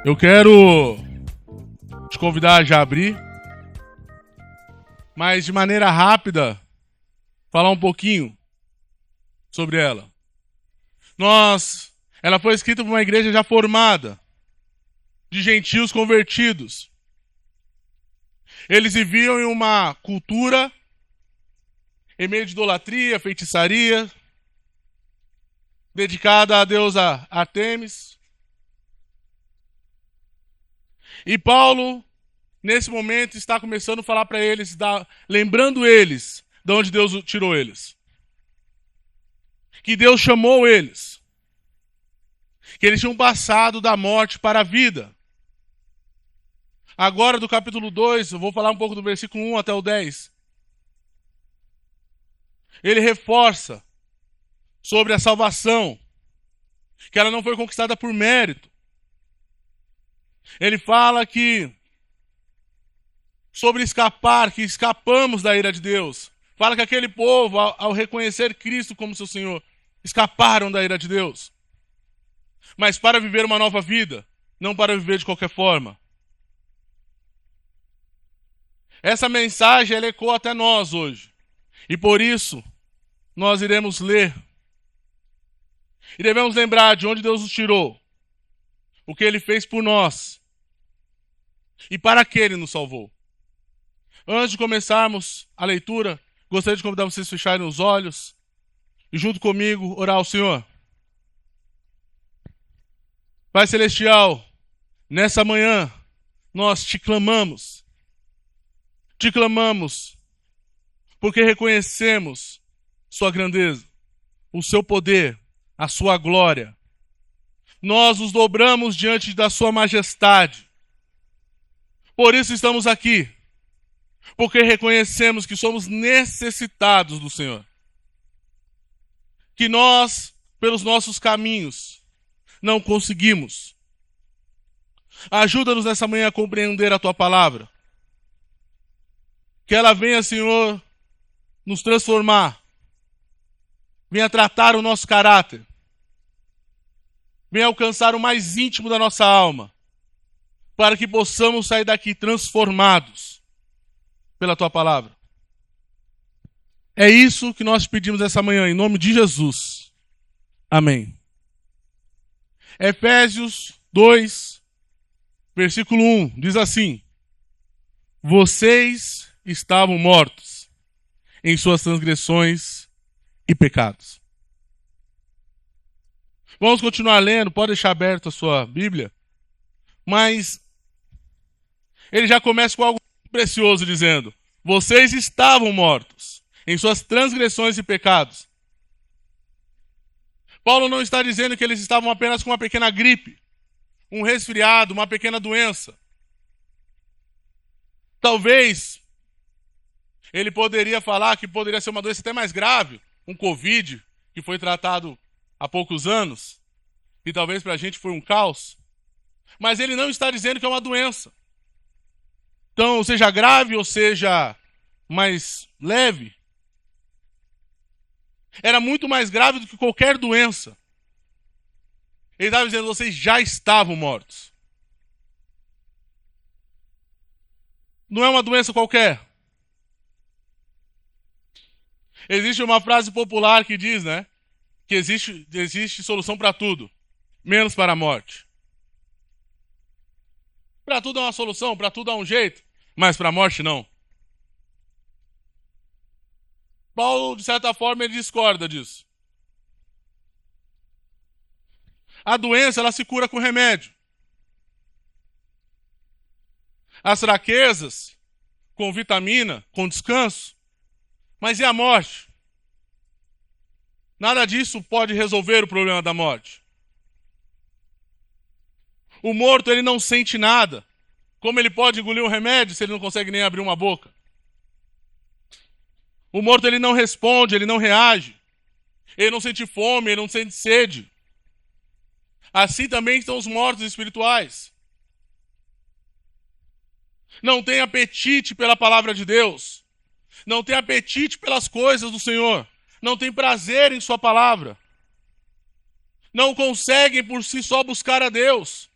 Eu quero te convidar a já abrir, mas de maneira rápida, falar um pouquinho sobre ela. Ela foi escrita por uma igreja já formada, de gentios convertidos. Eles viviam em uma cultura em meio de idolatria, feitiçaria, dedicada à deusa Artemis. E Paulo, nesse momento, está começando a falar para eles, lembrando eles de onde Deus tirou eles. Que Deus chamou eles. Que eles tinham passado da morte para a vida. Agora, do capítulo 2, eu vou falar um pouco do versículo 1 até o 10. Ele reforça sobre a salvação, que ela não foi conquistada por mérito. Ele fala sobre escapar, que escapamos da ira de Deus. Fala que aquele povo, ao reconhecer Cristo como seu Senhor, escaparam da ira de Deus. Mas para viver uma nova vida, não para viver de qualquer forma. Essa mensagem, ela ecoa até nós hoje. E por isso, nós iremos ler. E devemos lembrar de onde Deus nos tirou. O que Ele fez por nós. E para que Ele nos salvou. Antes de começarmos a leitura, gostaria de convidar vocês a fecharem os olhos. E junto comigo, orar ao Senhor. Pai Celestial, nessa manhã, nós te clamamos. Te clamamos porque reconhecemos sua grandeza, o seu poder, a sua glória. Nós nos dobramos diante da sua majestade. Por isso estamos aqui, porque reconhecemos que somos necessitados do Senhor. Que nós, pelos nossos caminhos, não conseguimos. Ajuda-nos nessa manhã a compreender a tua palavra. Que ela venha, Senhor, nos transformar. Venha tratar o nosso caráter. Venha alcançar o mais íntimo da nossa alma. Para que possamos sair daqui transformados pela tua palavra. É isso que nós pedimos essa manhã, em nome de Jesus. Amém. Efésios 2, versículo 1, diz assim: vocês estavam mortos em suas transgressões e pecados. Vamos continuar lendo, pode deixar aberto a sua Bíblia, mas ele já começa com algo precioso, dizendo: vocês estavam mortos em suas transgressões e pecados. Paulo não está dizendo que eles estavam apenas com uma pequena gripe, um resfriado, uma pequena doença. Talvez ele poderia falar que poderia ser uma doença até mais grave, um Covid, que foi tratado há poucos anos, e talvez para a gente foi um caos. Mas ele não está dizendo que é uma doença. Então, seja grave ou seja mais leve, era muito mais grave do que qualquer doença. Ele estava dizendo: vocês já estavam mortos. Não é uma doença qualquer. Existe uma frase popular que diz, que existe solução para tudo, menos para a morte. Para tudo há uma solução, para tudo há um jeito, mas para a morte não. Paulo, de certa forma, ele discorda disso. A doença, ela se cura com remédio. As fraquezas, com vitamina, com descanso. Mas e a morte? Nada disso pode resolver o problema da morte. O morto, ele não sente nada. Como ele pode engolir um remédio se ele não consegue nem abrir uma boca? O morto, ele não responde, ele não reage. Ele não sente fome, ele não sente sede. Assim também estão os mortos espirituais. Não tem apetite pela palavra de Deus. Não tem apetite pelas coisas do Senhor. Não tem prazer em sua palavra. Não conseguem por si só buscar a Deus.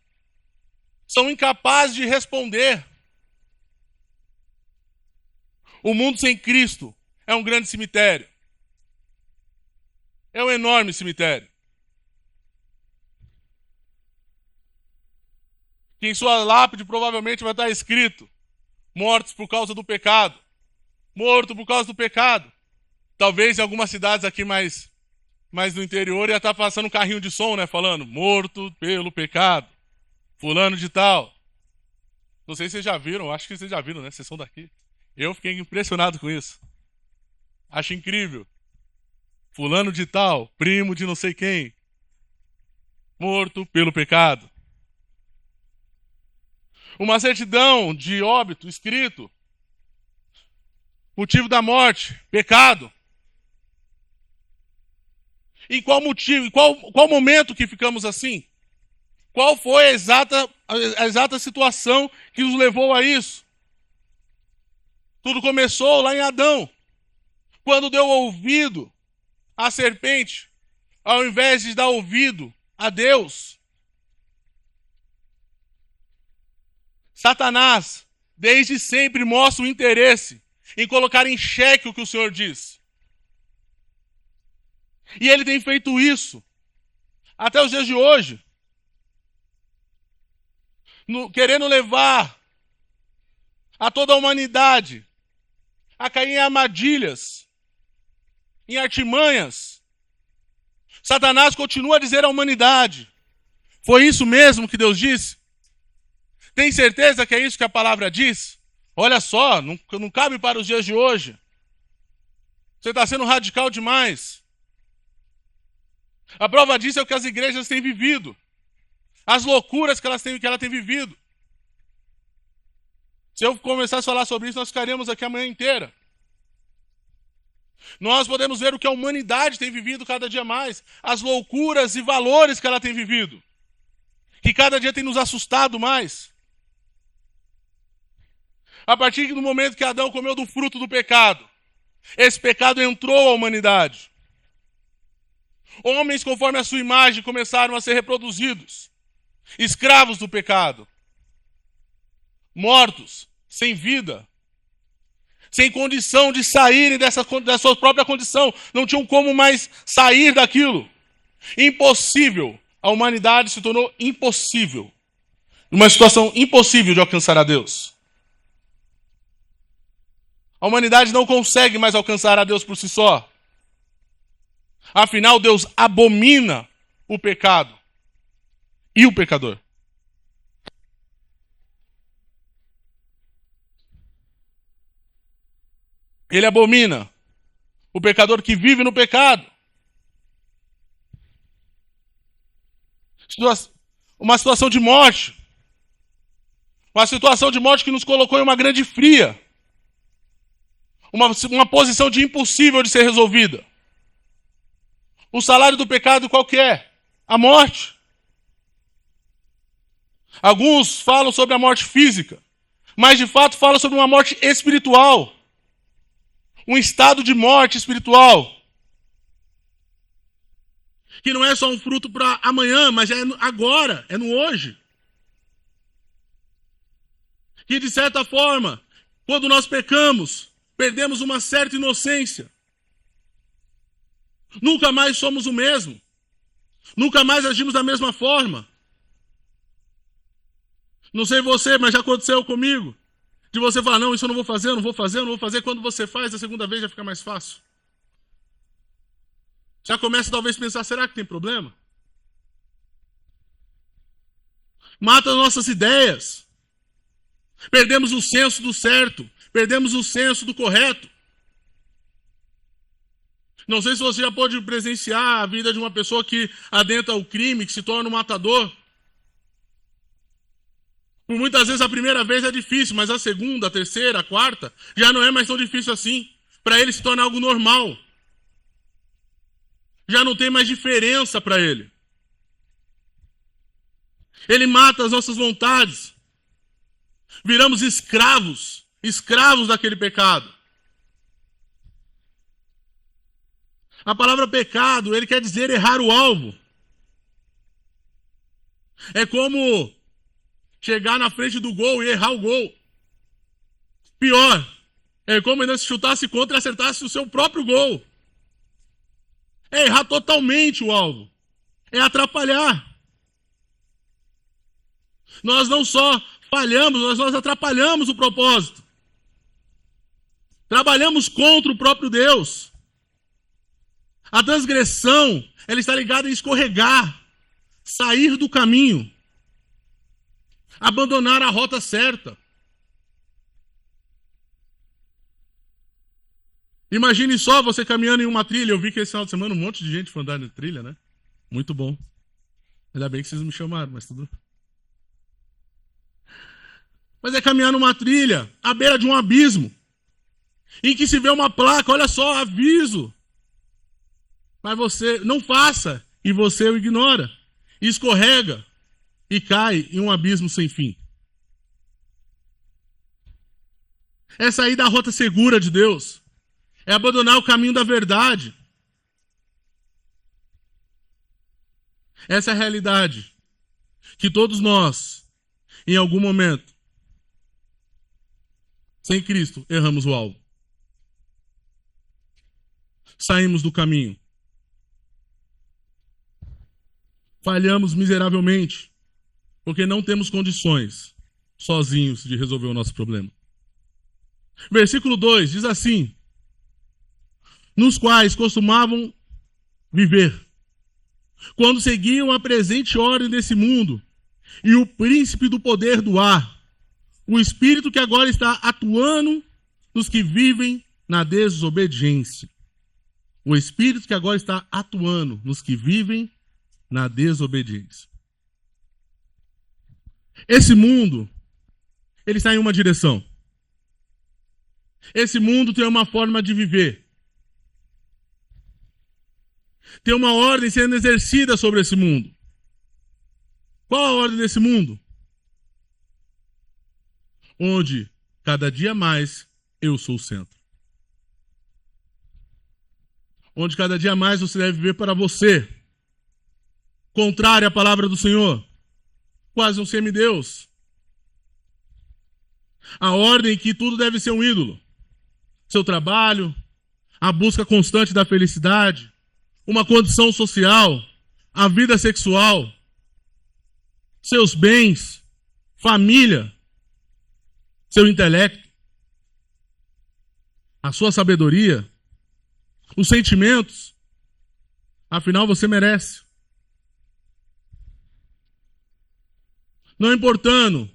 são incapazes de responder. O mundo sem Cristo é um grande cemitério. É um enorme cemitério. Que em sua lápide provavelmente vai estar escrito: mortos por causa do pecado. Morto por causa do pecado. Talvez em algumas cidades aqui mais no interior ia estar passando um carrinho de som, né? Falando: morto pelo pecado. Fulano de tal. Não sei se vocês já viram, acho que vocês já viram, né? Vocês são daqui. Eu fiquei impressionado com isso. Acho incrível. Fulano de tal, primo de não sei quem. Morto pelo pecado. Uma certidão de óbito escrito. Motivo da morte, pecado. Em qual motivo, em qual momento que ficamos assim? Qual foi a exata situação que nos levou a isso? Tudo começou lá em Adão, quando deu ouvido à serpente, ao invés de dar ouvido a Deus. Satanás, desde sempre, mostra o interesse em colocar em xeque o que o Senhor diz. E ele tem feito isso até os dias de hoje, querendo levar a toda a humanidade a cair em armadilhas, em artimanhas. Satanás continua a dizer à humanidade: foi isso mesmo que Deus disse? Tem certeza que é isso que a palavra diz? Olha só, não cabe para os dias de hoje. Você está sendo radical demais. A prova disso é o que as igrejas têm vivido. As loucuras que ela tem vivido. Se eu começasse a falar sobre isso, nós ficaríamos aqui a manhã inteira. Nós podemos ver o que a humanidade tem vivido cada dia mais. As loucuras e valores que ela tem vivido. Que cada dia tem nos assustado mais. A partir do momento que Adão comeu do fruto do pecado, esse pecado entrou à humanidade. Homens conforme a sua imagem começaram a ser reproduzidos. Escravos do pecado. Mortos, sem vida. Sem condição de saírem da sua própria condição. Não tinham como mais sair daquilo. Impossível. A humanidade se tornou impossível. Uma situação impossível de alcançar a Deus. A humanidade não consegue mais alcançar a Deus por si só. Afinal, Deus abomina o pecado e o pecador. Ele abomina o pecador que vive no pecado. Uma situação de morte. Uma situação de morte que nos colocou em uma grande fria. Uma posição de impossível de ser resolvida. O salário do pecado qual que é? A morte. Alguns falam sobre a morte física, mas de fato falam sobre uma morte espiritual. Um estado de morte espiritual. Que não é só um fruto para amanhã, mas é agora, é no hoje. Que de certa forma, quando nós pecamos, perdemos uma certa inocência. Nunca mais somos o mesmo. Nunca mais agimos da mesma forma. Não sei você, mas já aconteceu comigo. De você falar: não, isso eu não vou fazer, eu não vou fazer, eu não vou fazer. Quando você faz, a segunda vez já fica mais fácil. Já começa talvez a pensar: será que tem problema? Mata as nossas ideias. Perdemos o senso do certo. Perdemos o senso do correto. Não sei se você já pôde presenciar a vida de uma pessoa que adentra o crime, que se torna um matador. Por muitas vezes a primeira vez é difícil, mas a segunda, a terceira, a quarta, já não é mais tão difícil assim. Para ele se torna algo normal. Já não tem mais diferença para ele. Ele mata as nossas vontades. Viramos escravos daquele pecado. A palavra pecado, ele quer dizer errar o alvo. É como chegar na frente do gol e errar o gol. Pior, é como ainda se chutasse contra e acertasse o seu próprio gol. É errar totalmente o alvo. É atrapalhar. Nós não só falhamos, nós atrapalhamos o propósito. Trabalhamos contra o próprio Deus. A transgressão, ela está ligada em escorregar, sair do caminho, abandonar a rota certa. Imagine só você caminhando em uma trilha. Eu vi que esse final de semana um monte de gente foi andar na trilha, né? Muito bom. Ainda bem que vocês me chamaram, mas tudo. Mas é caminhar numa trilha, à beira de um abismo, em que se vê uma placa, olha só, aviso. Mas você não faça, e você o ignora. E escorrega, e cai em um abismo sem fim. É sair da rota segura de Deus. É abandonar o caminho da verdade. Essa é a realidade que todos nós, em algum momento, sem Cristo, erramos o alvo. Saímos do caminho. Falhamos miseravelmente, porque não temos condições, sozinhos, de resolver o nosso problema. Versículo 2 diz assim: nos quais costumavam viver, quando seguiam a presente ordem desse mundo, e o príncipe do poder do ar, o espírito que agora está atuando nos que vivem na desobediência. O espírito que agora está atuando nos que vivem na desobediência. Esse mundo, ele está em uma direção. Esse mundo tem uma forma de viver. Tem uma ordem sendo exercida sobre esse mundo. Qual a ordem desse mundo? Onde, cada dia mais, eu sou o centro. Onde cada dia mais você deve viver para você. Contrário à palavra do Senhor. Quase um semideus. A ordem que tudo deve ser um ídolo. Seu trabalho, a busca constante da felicidade, uma condição social, a vida sexual, seus bens, família, seu intelecto, a sua sabedoria, os sentimentos. Afinal, você merece. Não importando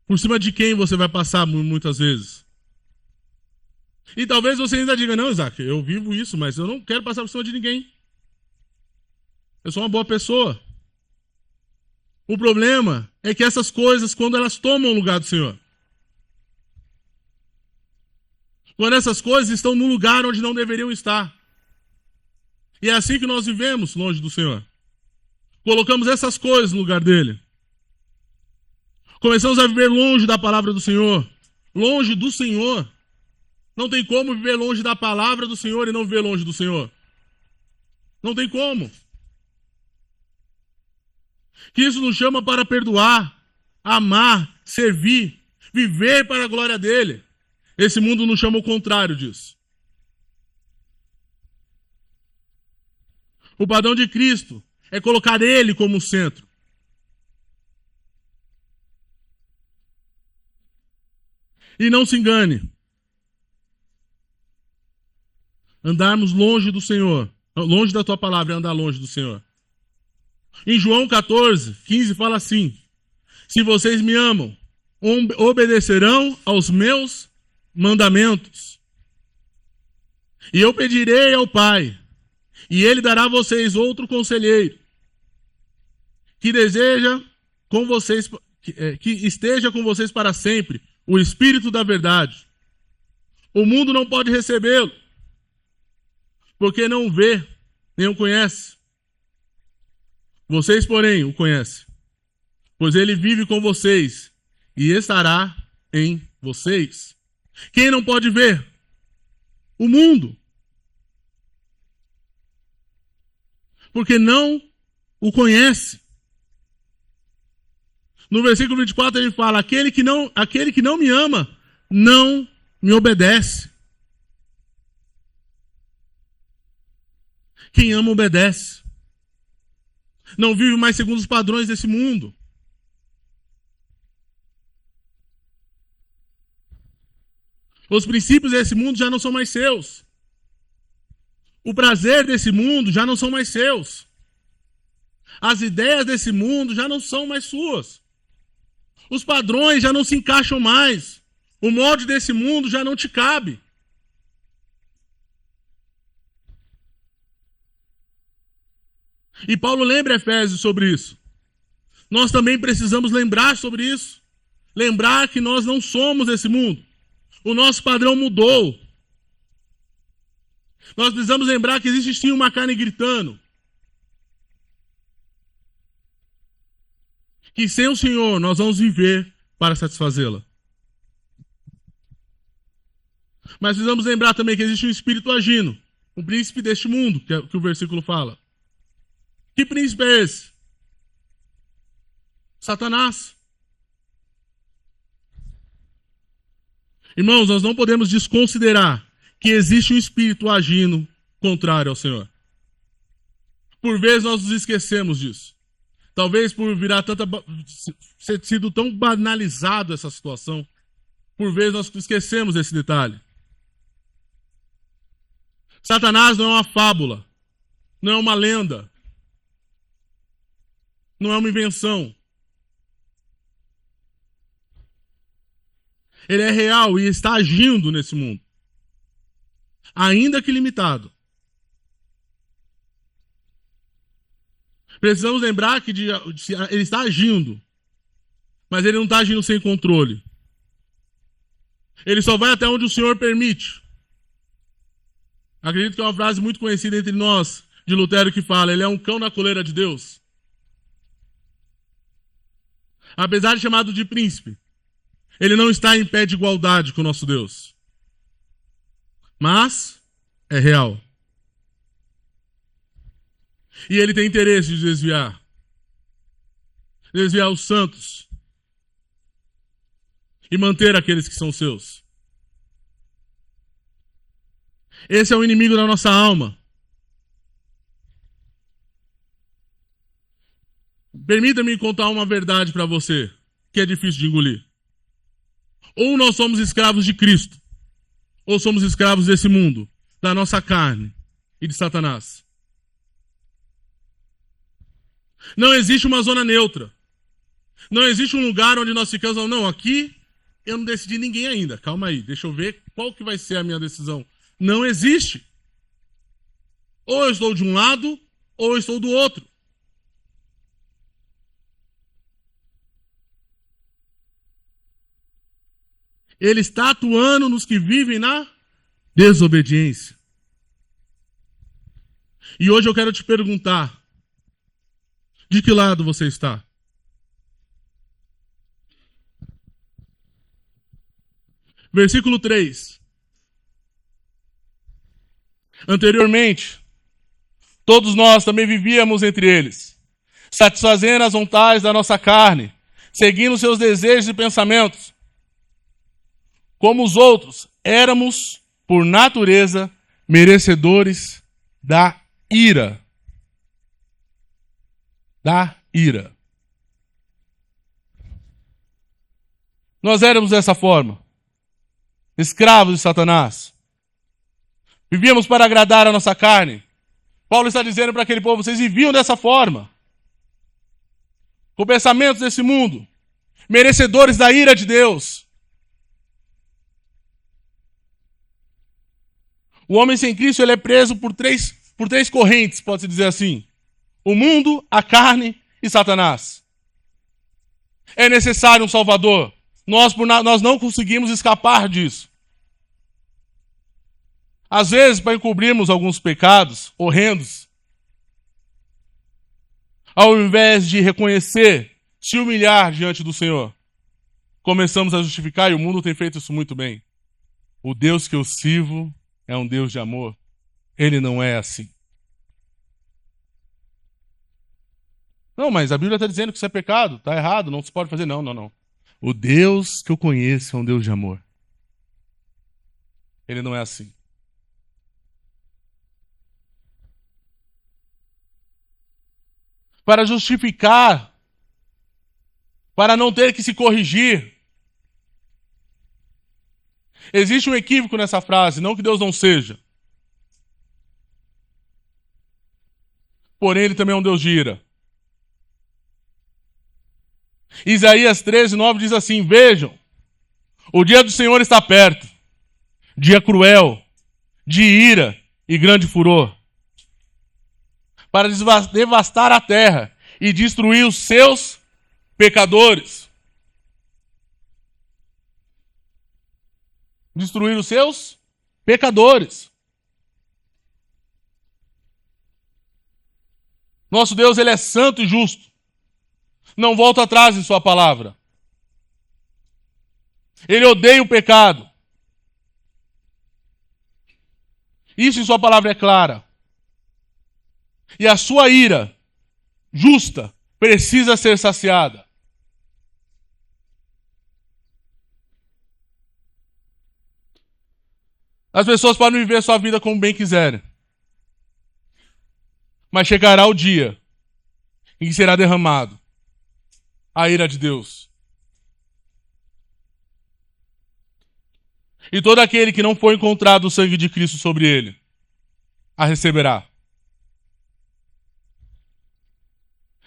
por cima de quem você vai passar muitas vezes. E talvez você ainda diga: não, Isaac, eu vivo isso, mas eu não quero passar por cima de ninguém. Eu sou uma boa pessoa. O problema é que essas coisas, quando elas tomam o lugar do Senhor, quando essas coisas estão no lugar onde não deveriam estar, e é assim que nós vivemos longe do Senhor. Colocamos essas coisas no lugar dele. Começamos a viver longe da palavra do Senhor, longe do Senhor. Não tem como viver longe da palavra do Senhor e não viver longe do Senhor. Não tem como. Que isso nos chama para perdoar, amar, servir, viver para a glória dele. Esse mundo nos chama o contrário disso. O padrão de Cristo é colocar ele como centro. E não se engane. Andarmos longe do Senhor, longe da tua palavra é andar longe do Senhor. Em João 14, 15 fala assim: se vocês me amam, obedecerão aos meus mandamentos. E eu pedirei ao Pai, e ele dará a vocês outro conselheiro, que esteja com vocês para sempre, o Espírito da verdade. O mundo não pode recebê-lo, porque não vê, nem o conhece. Vocês, porém, o conhecem, pois ele vive com vocês e estará em vocês. Quem não pode ver? O mundo. Porque não o conhece. No versículo 24 ele fala: aquele que não me ama, não me obedece. Quem ama, obedece. Não vive mais segundo os padrões desse mundo. Os princípios desse mundo já não são mais seus. O prazer desse mundo já não são mais seus. As ideias desse mundo já não são mais suas. Os padrões já não se encaixam mais. O molde desse mundo já não te cabe. E Paulo lembra Efésios sobre isso. Nós também precisamos lembrar sobre isso. Lembrar que nós não somos esse mundo. O nosso padrão mudou. Nós precisamos lembrar que existe sim uma carne gritando. Que sem o Senhor nós vamos viver para satisfazê-la. Mas precisamos lembrar também que existe um espírito agindo. Um príncipe deste mundo, que é o que o versículo fala. Que príncipe é esse? Satanás. Irmãos, nós não podemos desconsiderar que existe um espírito agindo contrário ao Senhor. Por vezes nós nos esquecemos disso. Talvez por ser sido tão banalizado essa situação, por vezes nós esquecemos desse detalhe. Satanás não é uma fábula, não é uma lenda, não é uma invenção. Ele é real e está agindo nesse mundo. Ainda que limitado. Precisamos lembrar que ele está agindo, mas ele não está agindo sem controle. Ele só vai até onde o Senhor permite. Acredito que é uma frase muito conhecida entre nós, de Lutero, que fala: ele é um cão na coleira de Deus. Apesar de chamado de príncipe, ele não está em pé de igualdade com o nosso Deus. Mas é real. E ele tem interesse de desviar os santos e manter aqueles que são seus. Esse é o inimigo da nossa alma. Permita-me contar uma verdade para você, que é difícil de engolir. Ou nós somos escravos de Cristo, ou somos escravos desse mundo, da nossa carne e de Satanás. Não existe uma zona neutra. Não existe um lugar onde nós ficamos, não, aqui eu não decidi ninguém ainda. Calma aí, deixa eu ver qual que vai ser a minha decisão. Não existe. Ou eu estou de um lado, ou eu estou do outro. Ele está atuando nos que vivem na desobediência. E hoje eu quero te perguntar: de que lado você está? Versículo 3. Anteriormente, todos nós também vivíamos entre eles, satisfazendo as vontades da nossa carne, seguindo seus desejos e pensamentos. Como os outros, éramos, por natureza, merecedores da ira. Da ira. Nós éramos dessa forma, escravos de Satanás. Vivíamos para agradar a nossa carne. Paulo está dizendo para aquele povo: vocês viviam dessa forma, com pensamentos desse mundo, merecedores da ira de Deus. O homem sem Cristo, ele é preso por três correntes, pode-se dizer assim: o mundo, a carne e Satanás. É necessário um Salvador. Nós não conseguimos escapar disso. Às vezes, para encobrirmos alguns pecados horrendos, ao invés de reconhecer, se humilhar diante do Senhor, começamos a justificar, e o mundo tem feito isso muito bem. O Deus que eu sirvo é um Deus de amor. Ele não é assim. Não, mas a Bíblia está dizendo que isso é pecado, está errado, não se pode fazer. Não, não, não. O Deus que eu conheço é um Deus de amor. Ele não é assim. Para justificar, para não ter que se corrigir. Existe um equívoco nessa frase, não que Deus não seja. Porém, ele também é um Deus de ira. Isaías 13:9 diz assim: vejam, o dia do Senhor está perto, dia cruel, de ira e grande furor, para devastar a terra e destruir os seus pecadores. Destruir os seus pecadores. Nosso Deus, ele é santo e justo. Não volta atrás em sua palavra. Ele odeia o pecado. Isso em sua palavra é clara. E a sua ira justa precisa ser saciada. As pessoas podem viver sua vida como bem quiserem. Mas chegará o dia em que será derramado a ira de Deus. E todo aquele que não for encontrado o sangue de Cristo sobre ele, a receberá.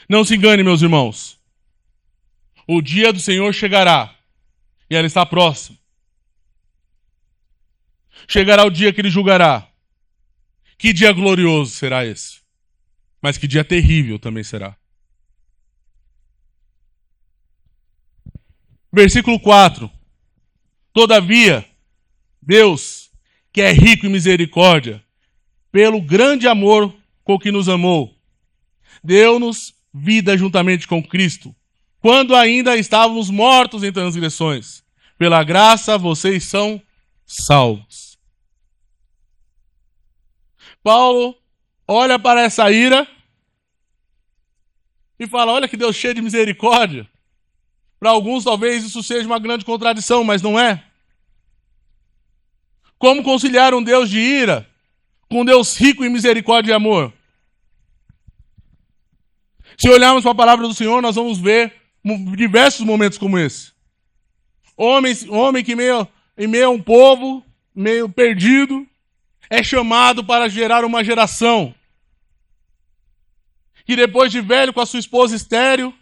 Não se engane, meus irmãos. O dia do Senhor chegará, e ela está próxima. Chegará o dia que ele julgará. Que dia glorioso será esse? Mas que dia terrível também será. Versículo 4. Todavia, Deus, que é rico em misericórdia, pelo grande amor com que nos amou, deu-nos vida juntamente com Cristo, quando ainda estávamos mortos em transgressões. Pela graça vocês são salvos. Paulo olha para essa ira e fala: olha que Deus cheio de misericórdia. Para alguns talvez isso seja uma grande contradição, mas não é. Como conciliar um Deus de ira com um Deus rico em misericórdia e amor? Se olharmos para a palavra do Senhor, nós vamos ver diversos momentos como esse. Homem que em meio a um povo meio perdido, é chamado para gerar uma geração que depois de velho com a sua esposa estéril,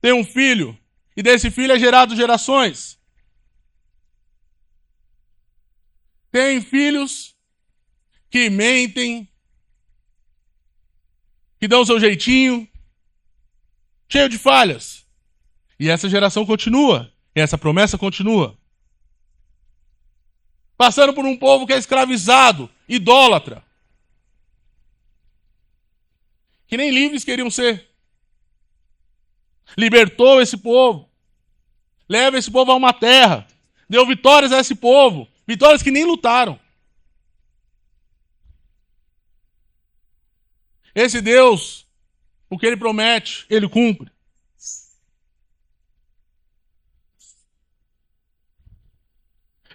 tem um filho, e desse filho é gerado gerações. Tem filhos que mentem, que dão o seu jeitinho, cheio de falhas. E essa geração continua, e essa promessa continua. Passando por um povo que é escravizado, idólatra, que nem livres queriam ser. Libertou esse povo, leva esse povo a uma terra, deu vitórias a esse povo, vitórias que nem lutaram. Esse Deus, o que ele promete, ele cumpre.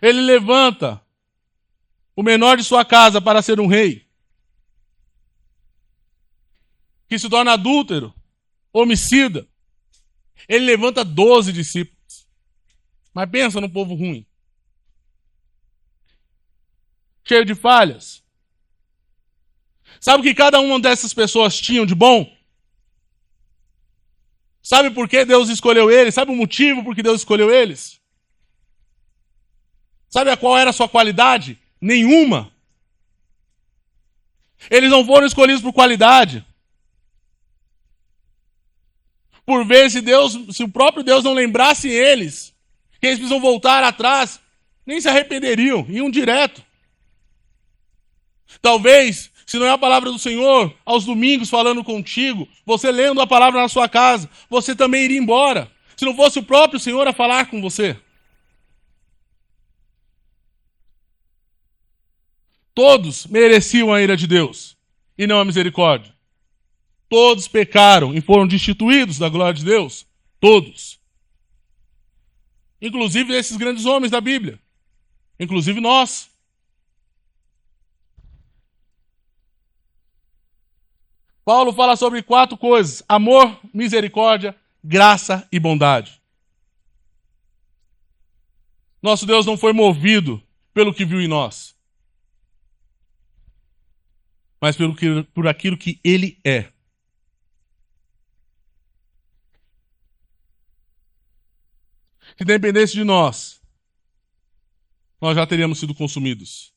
Ele levanta o menor de sua casa para ser um rei, que se torna adúltero, homicida. Ele levanta 12 discípulos. Mas pensa no povo ruim, cheio de falhas. Sabe o que cada uma dessas pessoas tinham de bom? Sabe por que Deus escolheu eles? Sabe o motivo por que Deus escolheu eles? Sabe qual era a sua qualidade? Nenhuma. Eles não foram escolhidos por qualidade. Por ver se o próprio Deus não lembrasse eles, que eles precisam voltar atrás, nem se arrependeriam, iam direto. Talvez, se não é a palavra do Senhor, aos domingos falando contigo, você lendo a palavra na sua casa, você também iria embora. Se não fosse o próprio Senhor a falar com você. Todos mereciam a ira de Deus e não a misericórdia. Todos pecaram e foram destituídos da glória de Deus. Todos. Inclusive esses grandes homens da Bíblia. Inclusive nós. Paulo fala sobre 4 coisas: amor, misericórdia, graça e bondade. Nosso Deus não foi movido pelo que viu em nós, mas por aquilo que Ele é. Se dependesse de nós já teríamos sido consumidos.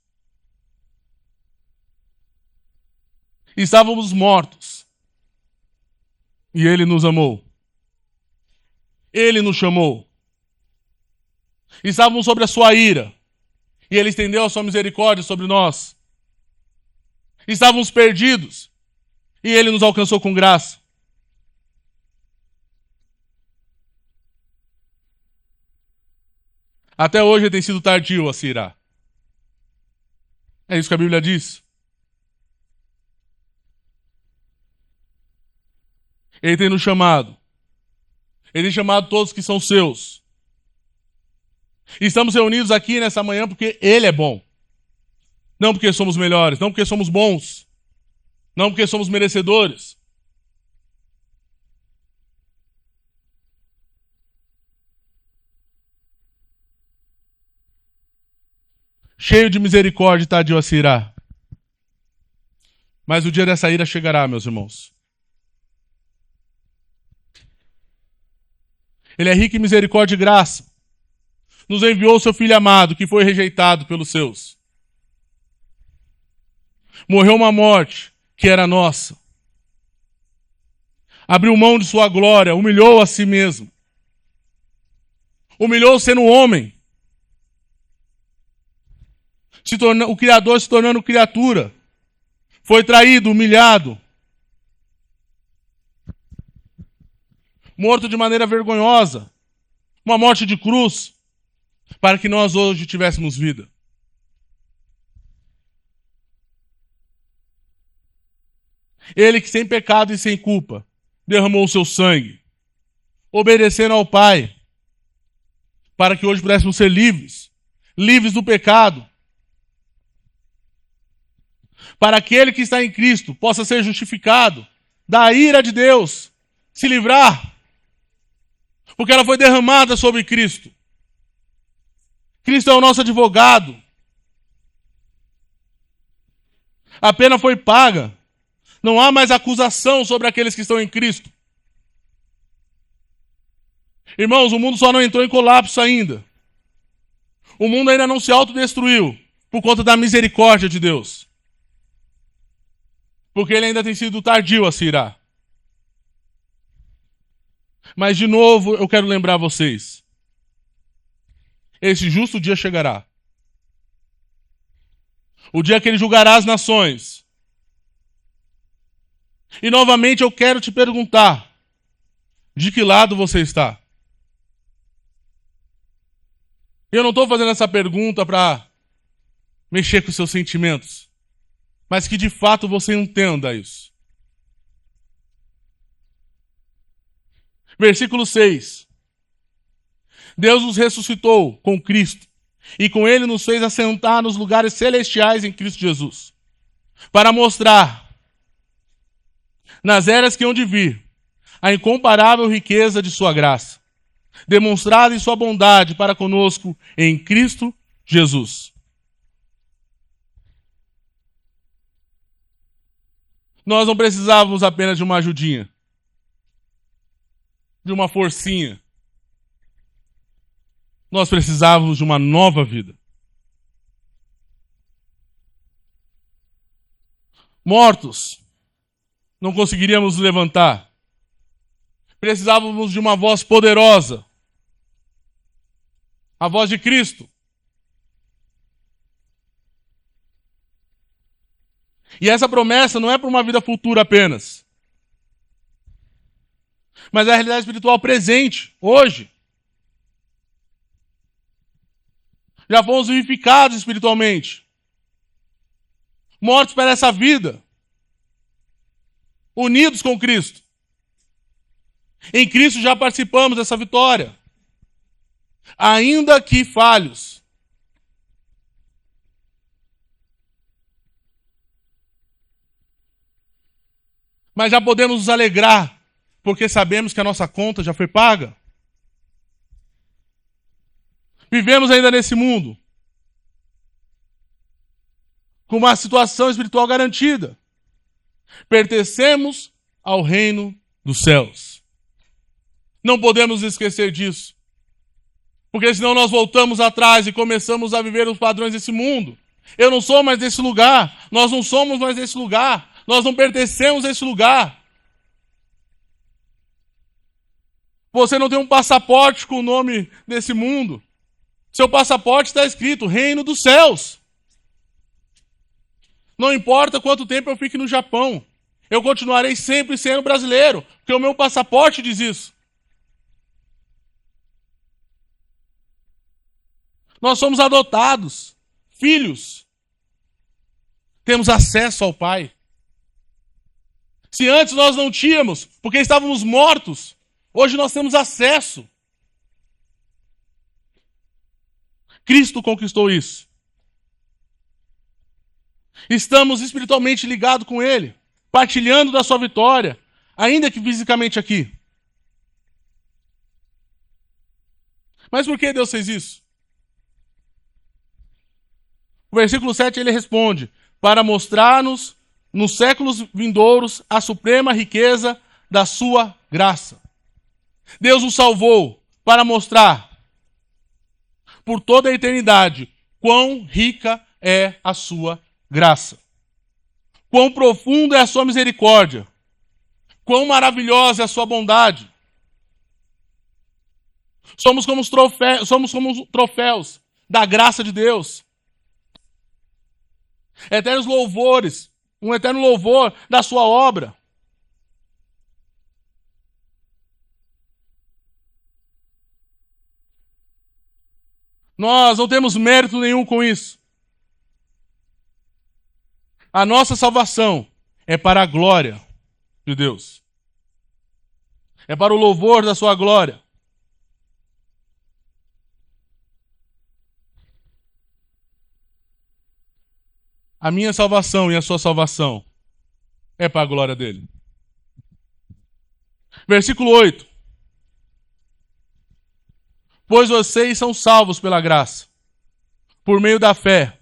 Estávamos mortos. E Ele nos amou. Ele nos chamou. Estávamos sobre a sua ira. E Ele estendeu a sua misericórdia sobre nós. Estávamos perdidos. E Ele nos alcançou com graça. Até hoje Ele tem sido tardio a se irar. É isso que a Bíblia diz. Ele tem nos chamado. Ele tem chamado todos que são seus. E estamos reunidos aqui nessa manhã porque Ele é bom. Não porque somos melhores, não porque somos bons, não porque somos merecedores. Cheio de misericórdia e tardio a se irar. Mas o dia dessa ira chegará, meus irmãos. Ele é rico em misericórdia e graça. Nos enviou o seu Filho amado, que foi rejeitado pelos seus. Morreu uma morte que era nossa. Abriu mão de sua glória, humilhou a si mesmo. Humilhou sendo homem. O Criador se tornando criatura. Foi traído, humilhado. Morto de maneira vergonhosa. Uma morte de cruz. Para que nós hoje tivéssemos vida. Ele que sem pecado e sem culpa derramou o seu sangue, obedecendo ao Pai, para que hoje pudéssemos ser livres, livres do pecado, para aquele que está em Cristo possa ser justificado da ira de Deus, se livrar, porque ela foi derramada sobre Cristo. Cristo é o nosso advogado. A pena foi paga. Não há mais acusação sobre aqueles que estão em Cristo. Irmãos, o mundo só não entrou em colapso ainda. O mundo ainda não se autodestruiu por conta da misericórdia de Deus. Porque Ele ainda tem sido tardio a se irar. Mas de novo eu quero lembrar vocês. Esse justo dia chegará. O dia que Ele julgará as nações. E novamente eu quero te perguntar, de que lado você está? Eu não estou fazendo essa pergunta para mexer com seus sentimentos, mas que de fato você entenda isso. Versículo 6. Deus nos ressuscitou com Cristo, e com Ele nos fez assentar nos lugares celestiais em Cristo Jesus, para mostrar nas eras que hão de vir, a incomparável riqueza de sua graça, demonstrada em sua bondade para conosco em Cristo Jesus. Nós não precisávamos apenas de uma ajudinha, de uma forcinha. Nós precisávamos de uma nova vida. Mortos, não conseguiríamos nos levantar. Precisávamos de uma voz poderosa. A voz de Cristo. E essa promessa não é para uma vida futura apenas. Mas é a realidade espiritual presente, hoje. Já fomos vivificados espiritualmente. Mortos para essa vida. unidos com Cristo. Em Cristo já participamos dessa vitória. Ainda que falhos. Mas já podemos nos alegrar, porque sabemos que a nossa conta já foi paga. Vivemos ainda nesse mundo com uma situação espiritual garantida. Pertencemos ao reino dos céus. Não podemos esquecer disso. Porque senão nós voltamos atrás e começamos a viver os padrões desse mundo. Eu não sou mais desse lugar. Nós não somos mais desse lugar. Nós não pertencemos a esse lugar. Você não tem um passaporte com o nome desse mundo. Seu passaporte está escrito Reino dos Céus. Não importa quanto tempo eu fique no Japão. Eu continuarei sempre sendo brasileiro, porque o meu passaporte diz isso. Nós somos adotados, filhos. Temos acesso ao Pai. Se antes nós não tínhamos, porque estávamos mortos, hoje nós temos acesso. Cristo conquistou isso. Estamos espiritualmente ligados com Ele, partilhando da sua vitória, ainda que fisicamente aqui. Mas por que Deus fez isso? O versículo 7 ele responde: para mostrar-nos nos séculos vindouros a suprema riqueza da sua graça. Deus nos salvou para mostrar por toda a eternidade quão rica é a sua graça. Quão profunda é a sua misericórdia. Quão maravilhosa é a sua bondade. Somos como os troféus da graça de Deus. Eternos louvores, um eterno louvor da sua obra. Nós não temos mérito nenhum com isso. A nossa salvação é para a glória de Deus. É para o louvor da sua glória. A minha salvação e a sua salvação é para a glória dele. Versículo 8. Pois vocês são salvos pela graça, por meio da fé.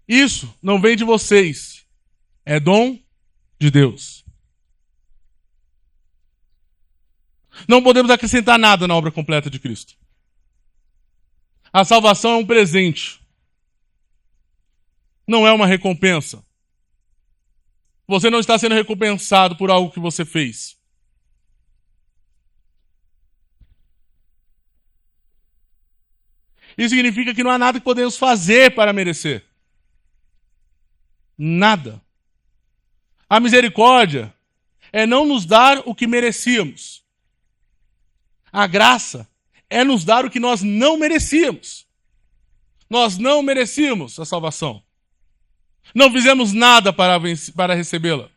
Isso não vem de vocês, é dom de Deus. Não podemos acrescentar nada na obra completa de Cristo. A salvação é um presente. Não é uma recompensa. Você não está sendo recompensado por algo que você fez. Isso significa que não há nada que podemos fazer para merecer. Nada. A misericórdia é não nos dar o que merecíamos. A graça é nos dar o que nós não merecíamos. Nós não merecíamos a salvação. Não fizemos nada para recebê-la.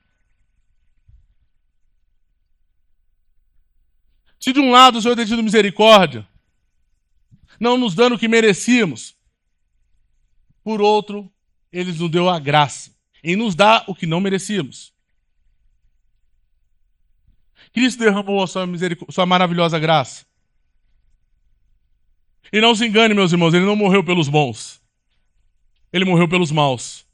Se de um lado o Senhor tem tido misericórdia, não nos dando o que merecíamos, por outro, Ele nos deu a graça, em nos dar o que não merecíamos. Cristo derramou a sua maravilhosa graça. E não se engane, meus irmãos, Ele não morreu pelos bons. Ele morreu pelos maus.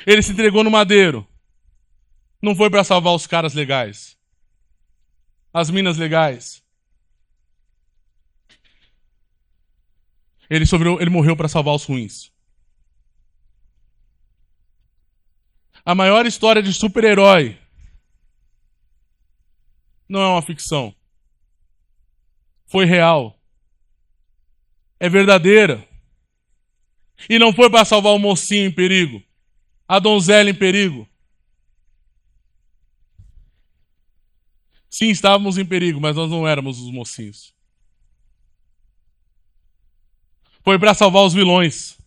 Ele se entregou no madeiro. Não foi para salvar os caras legais. As minas legais. Ele morreu para salvar os ruins. A maior história de super-herói não é uma ficção. Foi real. É verdadeira. E não foi para salvar o mocinho em perigo. A donzela em perigo. Sim, estávamos em perigo, mas nós não éramos os mocinhos. Foi para salvar os vilões.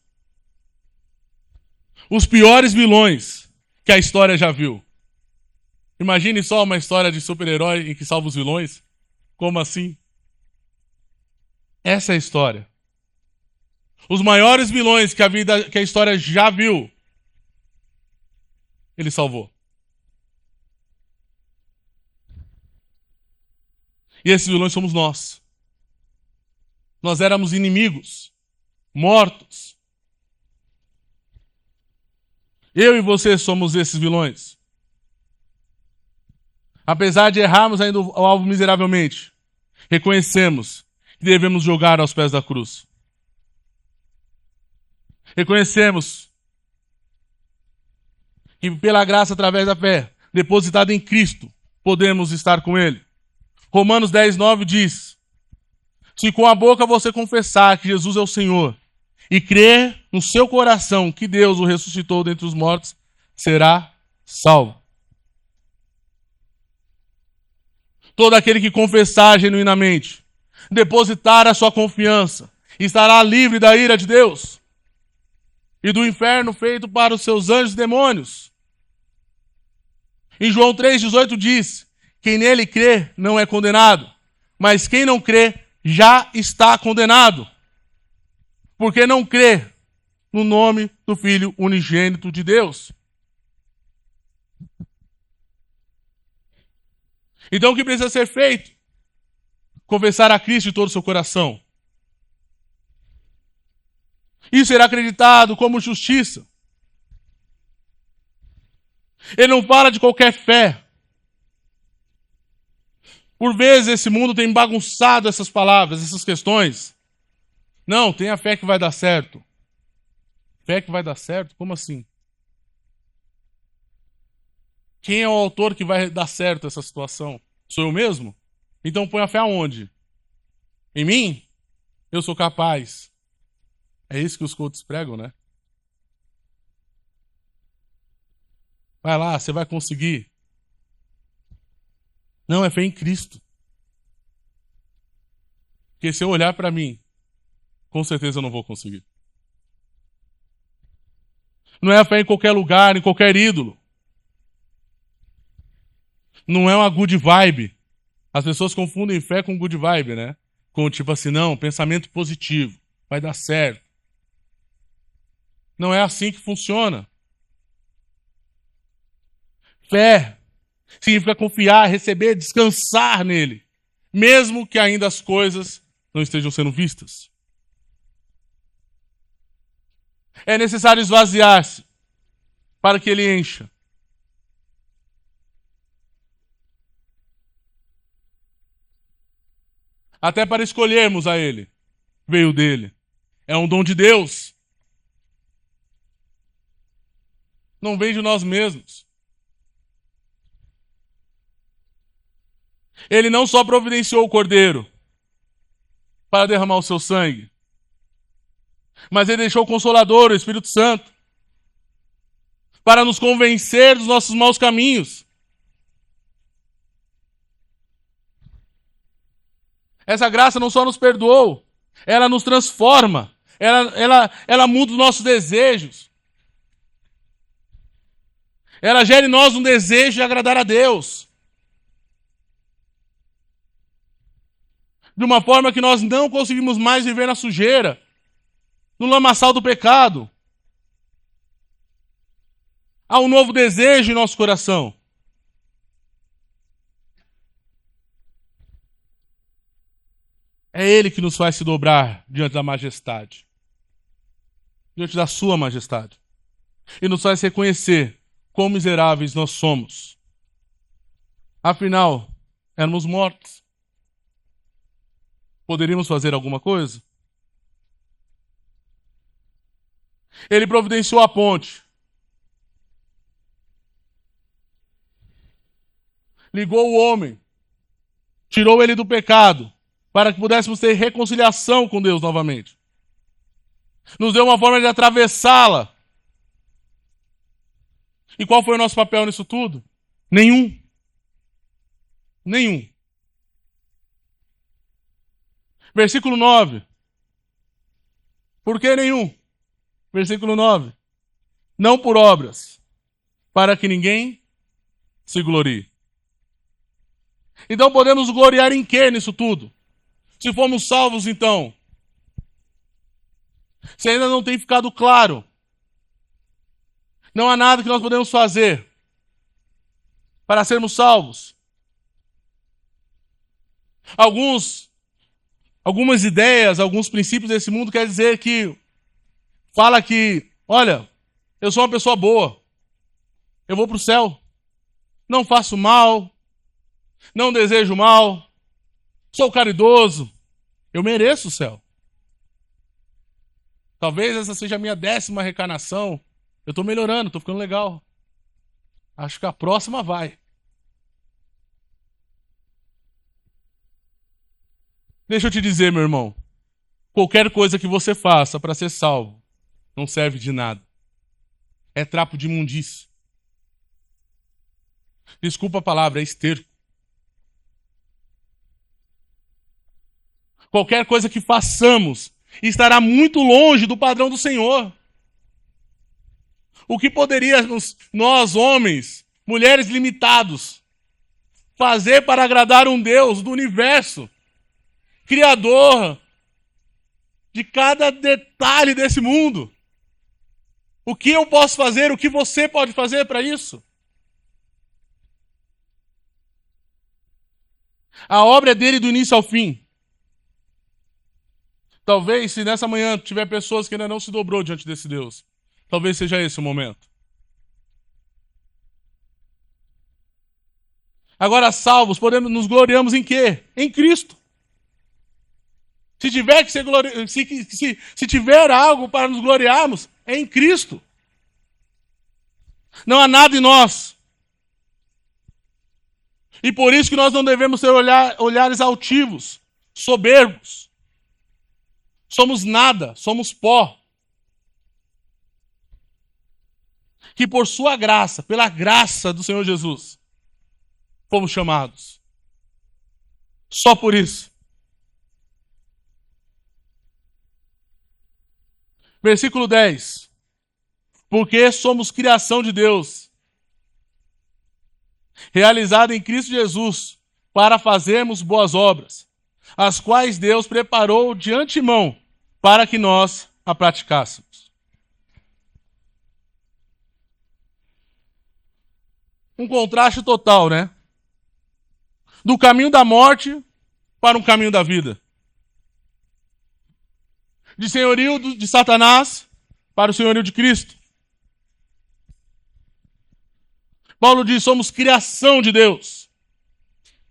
os piores vilões que a história já viu. Imagine só uma história de super-herói em que salva os vilões. Como assim? Essa é a história. Os maiores vilões que a história já viu, ele salvou. E esses vilões somos nós. Nós éramos inimigos, mortos. Eu e você somos esses vilões. Apesar de errarmos ainda o alvo miseravelmente, reconhecemos que devemos jogar aos pés da cruz. Reconhecemos que pela graça, através da fé, depositada em Cristo, podemos estar com Ele. Romanos 10:9 diz: se com a boca você confessar que Jesus é o Senhor e crer no seu coração que Deus o ressuscitou dentre os mortos, será salvo. Todo aquele que confessar genuinamente, depositar a sua confiança, estará livre da ira de Deus e do inferno feito para os seus anjos e demônios. Em João 3,18 diz: quem nele crê não é condenado, mas quem não crê já está condenado, porque não crê no nome do Filho unigênito de Deus. Então o que precisa ser feito? Confessar a Cristo de todo o seu coração. Isso será acreditado como justiça. Ele não fala de qualquer fé. Por vezes esse mundo tem bagunçado essas palavras, essas questões. Não, tem a fé que vai dar certo. Fé que vai dar certo? Como assim? Quem é o autor que vai dar certo essa situação? Sou eu mesmo? Então põe a fé aonde? Em mim? Eu sou capaz. É isso que os coaches pregam, né? Vai lá, você vai conseguir. Não, é fé em Cristo. Porque se eu olhar para mim, com certeza eu não vou conseguir. Não é a fé em qualquer lugar, em qualquer ídolo. Não é uma good vibe. As pessoas confundem fé com good vibe, né? Com tipo assim, não, pensamento positivo. Vai dar certo. Não é assim que funciona. Fé significa confiar, receber, descansar nele, mesmo que ainda as coisas não estejam sendo vistas. É necessário esvaziar-se para que ele encha. Até para escolhermos a ele, veio dele. É um dom de Deus. Não vem de nós mesmos. Ele não só providenciou o Cordeiro para derramar o seu sangue, mas ele deixou o Consolador, o Espírito Santo, para nos convencer dos nossos maus caminhos. Essa graça não só nos perdoou, ela nos transforma, ela muda os nossos desejos. Ela gera em nós um desejo de agradar a Deus. De uma forma que nós não conseguimos mais viver na sujeira, no lamaçal do pecado. Há um novo desejo em nosso coração. É Ele que nos faz se dobrar diante da majestade. Diante da sua majestade. E nos faz reconhecer quão miseráveis nós somos. Afinal, éramos mortos. Poderíamos fazer alguma coisa? Ele providenciou a ponte. Ligou o homem. Tirou ele do pecado. Para que pudéssemos ter reconciliação com Deus novamente. Nos deu uma forma de atravessá-la. E qual foi o nosso papel nisso tudo? Nenhum. Nenhum. Versículo 9. Por que nenhum? Versículo 9. não por obras, para que ninguém se glorie. Então podemos gloriar em quê nisso tudo? Se fomos salvos, então. Se ainda não tem ficado claro, não há nada que nós podemos fazer para sermos salvos. Algumas ideias, alguns princípios desse mundo quer dizer que fala que, olha, eu sou uma pessoa boa, eu vou para o céu, não faço mal, não desejo mal, sou caridoso, eu mereço o céu. Talvez essa seja a minha 10ª reencarnação. Eu estou melhorando, estou ficando legal. Acho que a próxima vai. Deixa eu te dizer, meu irmão. Qualquer coisa que você faça para ser salvo não serve de nada. É trapo de imundície. Desculpa a palavra, é esterco. Qualquer coisa que façamos estará muito longe do padrão do Senhor. O que poderíamos nós, homens, mulheres limitados, fazer para agradar um Deus do universo, Criador de cada detalhe desse mundo? O que eu posso fazer? O que você pode fazer para isso? A obra é dele do início ao fim. Talvez, se nessa manhã tiver pessoas que ainda não se dobrou diante desse Deus, talvez seja esse o momento. Agora, salvos, nos gloriamos em quê? Em Cristo. Se tiver que ser se tiver algo para nos gloriarmos, é em Cristo. Não há nada em nós. E por isso que nós não devemos ter olhares altivos, soberbos. Somos nada, somos pó. Que por sua graça, pela graça do Senhor Jesus, fomos chamados. Só por isso. Versículo 10. Porque somos criação de Deus, realizada em Cristo Jesus, para fazermos boas obras, as quais Deus preparou de antemão para que nós a praticássemos. Um contraste total, né? Do caminho da morte para um caminho da vida. De senhorio de Satanás para o senhorio de Cristo. Paulo diz, somos criação de Deus.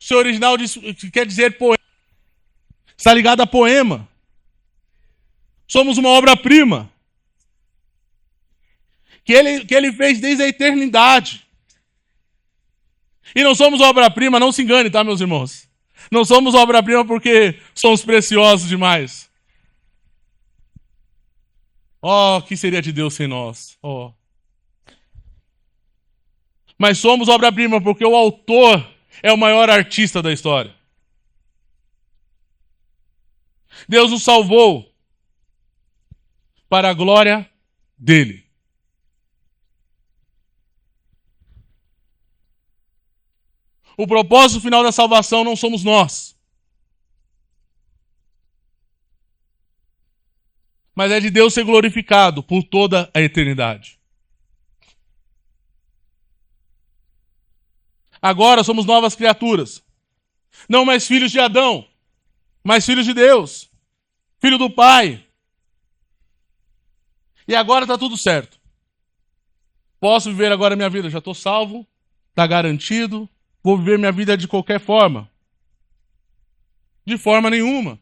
O seu original diz, quer dizer poema. Está ligado a poema. Somos uma obra-prima. Que ele fez desde a eternidade. E não somos obra-prima, não se engane, tá, meus irmãos? Não somos obra-prima porque somos preciosos demais. Oh, que seria de Deus sem nós? Oh. Mas somos obra-prima porque o autor é o maior artista da história. Deus nos salvou para a glória dele. O propósito final da salvação não somos nós. Mas é de Deus ser glorificado por toda a eternidade. Agora somos novas criaturas. Não mais filhos de Adão, mas filhos de Deus. Filho do Pai. E agora está tudo certo. Posso viver agora a minha vida, já estou salvo, está garantido. Vou viver minha vida de qualquer forma. De forma nenhuma.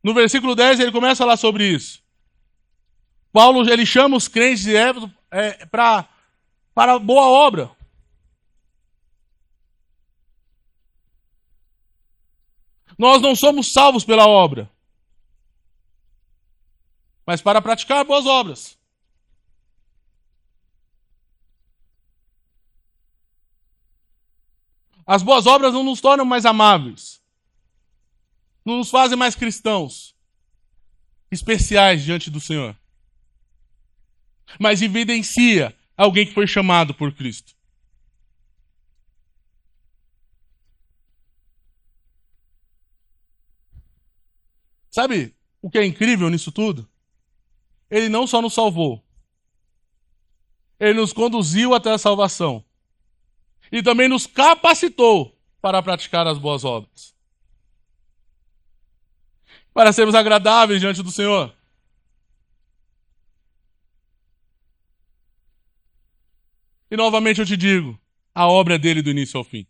No versículo 10 ele começa a falar sobre isso. Paulo ele chama os crentes de Éfeso para boa obra. Nós não somos salvos pela obra, mas para praticar boas obras. As boas obras não nos tornam mais amáveis, não nos fazem mais cristãos especiais diante do Senhor. mas evidencia alguém que foi chamado por Cristo. Sabe o que é incrível nisso tudo? Ele não só nos salvou, ele nos conduziu até a salvação e também nos capacitou para praticar as boas obras, para sermos agradáveis diante do Senhor. E novamente eu te digo, a obra é dele do início ao fim.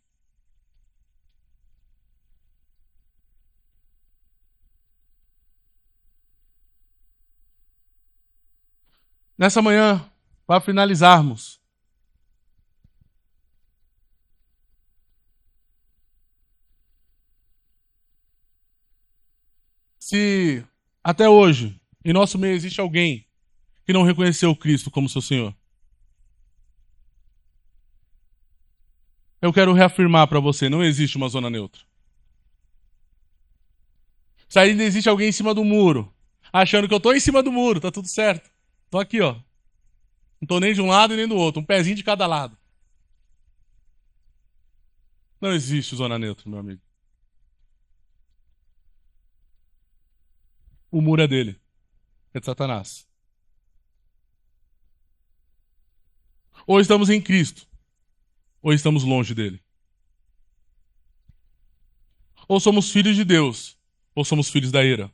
Nessa manhã, para finalizarmos, se até hoje, em nosso meio, existe alguém que não reconheceu Cristo como seu Senhor, eu quero reafirmar para você, não existe uma zona neutra. Se ainda existe alguém em cima do muro, achando que eu tô em cima do muro, tá tudo certo. Tô aqui, ó. Não tô nem de um lado e nem do outro, um pezinho de cada lado. Não existe zona neutra, meu amigo. O muro é dele, é de Satanás. Ou estamos em Cristo, ou estamos longe dele. Ou somos filhos de Deus, ou somos filhos da ira.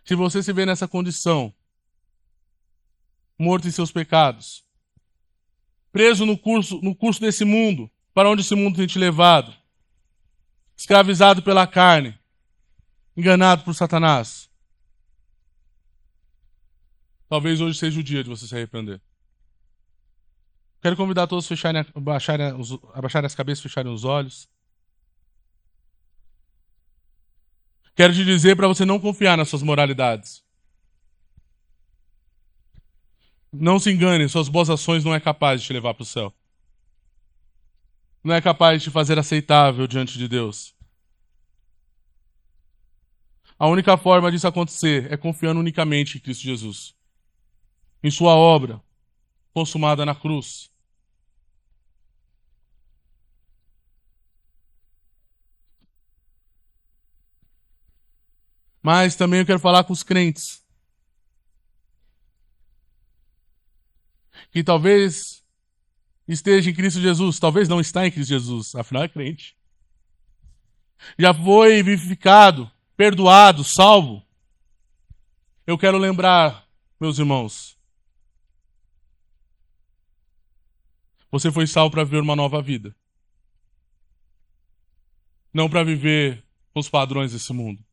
Se você se vê nessa condição, morto em seus pecados, preso no curso desse mundo, para onde esse mundo tem te levado, escravizado pela carne, enganado por Satanás, talvez hoje seja o dia de você se arrepender. Quero convidar todos a abaixarem as cabeças e fecharem os olhos. Quero te dizer para você não confiar nas suas moralidades. Não se engane, suas boas ações não é capaz de te levar para o céu. Não é capaz de te fazer aceitável diante de Deus. A única forma disso acontecer é confiando unicamente em Cristo Jesus. Em sua obra, consumada na cruz. Mas também eu quero falar com os crentes. Que talvez esteja em Cristo Jesus, talvez não está em Cristo Jesus, afinal é crente. Já foi vivificado, perdoado, salvo. Eu quero lembrar, meus irmãos, você foi salvo para viver uma nova vida. Não para viver com os padrões desse mundo.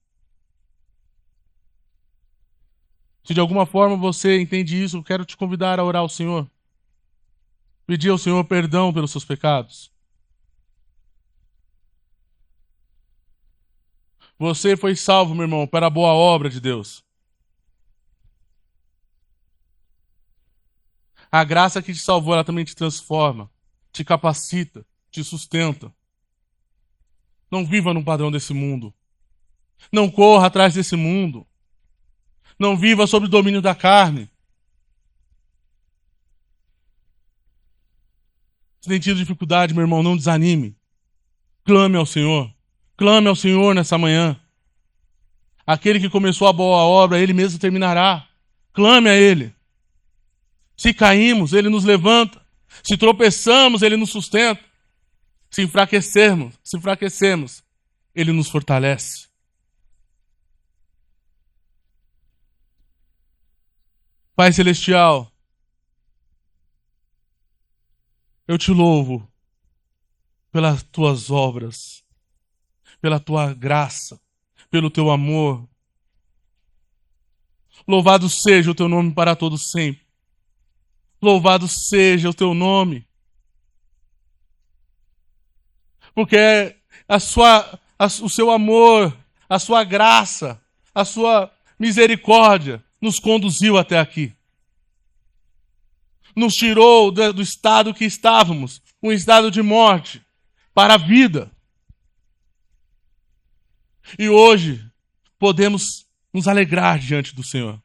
Se de alguma forma você entende isso, eu quero te convidar a orar ao Senhor. Pedir ao Senhor perdão pelos seus pecados. Você foi salvo, meu irmão, para a boa obra de Deus. A graça que te salvou, ela também te transforma, te capacita, te sustenta. Não viva no padrão desse mundo. Não corra atrás desse mundo. Não viva sob o domínio da carne. Se tem tido dificuldade, meu irmão, não desanime. Clame ao Senhor. Clame ao Senhor nessa manhã. Aquele que começou a boa obra, Ele mesmo terminará. Clame a Ele. Se caímos, Ele nos levanta. Se tropeçamos, Ele nos sustenta. Se enfraquecermos, Ele nos fortalece. Pai Celestial, eu te louvo pelas tuas obras, pela tua graça, pelo teu amor. Louvado seja o teu nome para todos sempre. Louvado seja o teu nome. Porque o seu amor, a sua graça, a sua misericórdia nos conduziu até aqui. Nos tirou do estado que estávamos, um estado de morte, para a vida. E hoje podemos nos alegrar diante do Senhor.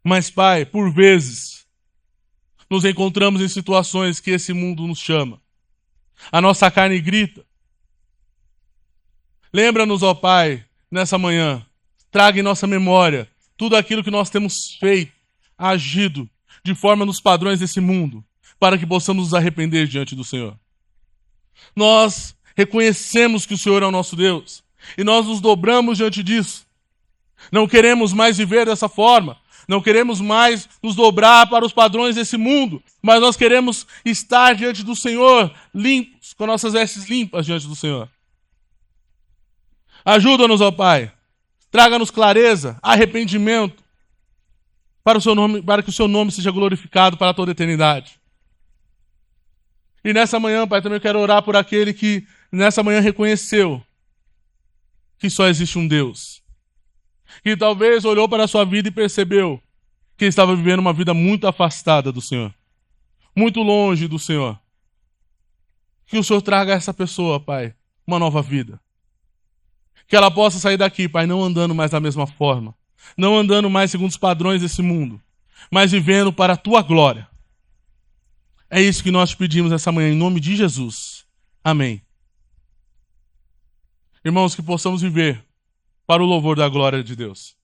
Mas, Pai, por vezes, nos encontramos em situações que esse mundo nos chama. A nossa carne grita. Lembra-nos, ó Pai, nessa manhã. Traga em nossa memória tudo aquilo que nós temos feito, agido, de forma nos padrões desse mundo, para que possamos nos arrepender diante do Senhor. Nós reconhecemos que o Senhor é o nosso Deus, e nós nos dobramos diante disso. Não queremos mais viver dessa forma, não queremos mais nos dobrar para os padrões desse mundo, mas nós queremos estar diante do Senhor, limpos, com nossas vestes limpas diante do Senhor. Ajuda-nos, ó Pai. Traga-nos clareza, arrependimento, para que o seu nome seja glorificado para toda a eternidade. E nessa manhã, Pai, também quero orar por aquele que nessa manhã reconheceu que só existe um Deus. Que talvez olhou para a sua vida e percebeu que estava vivendo uma vida muito afastada do Senhor. Muito longe do Senhor. Que o Senhor traga a essa pessoa, Pai, uma nova vida. Que ela possa sair daqui, Pai, não andando mais da mesma forma. Não andando mais segundo os padrões desse mundo. Mas vivendo para a Tua glória. É isso que nós te pedimos essa manhã, em nome de Jesus. Amém. Irmãos, que possamos viver para o louvor da glória de Deus.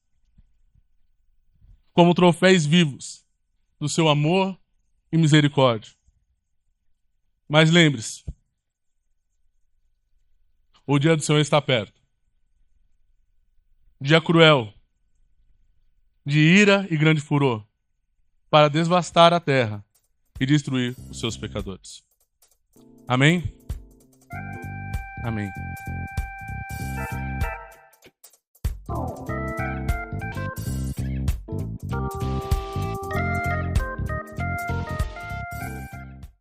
Como troféus vivos do seu amor e misericórdia. Mas lembre-se, o dia do Senhor está perto. Dia cruel, de ira e grande furor, para devastar a terra e destruir os seus pecadores. Amém? Amém.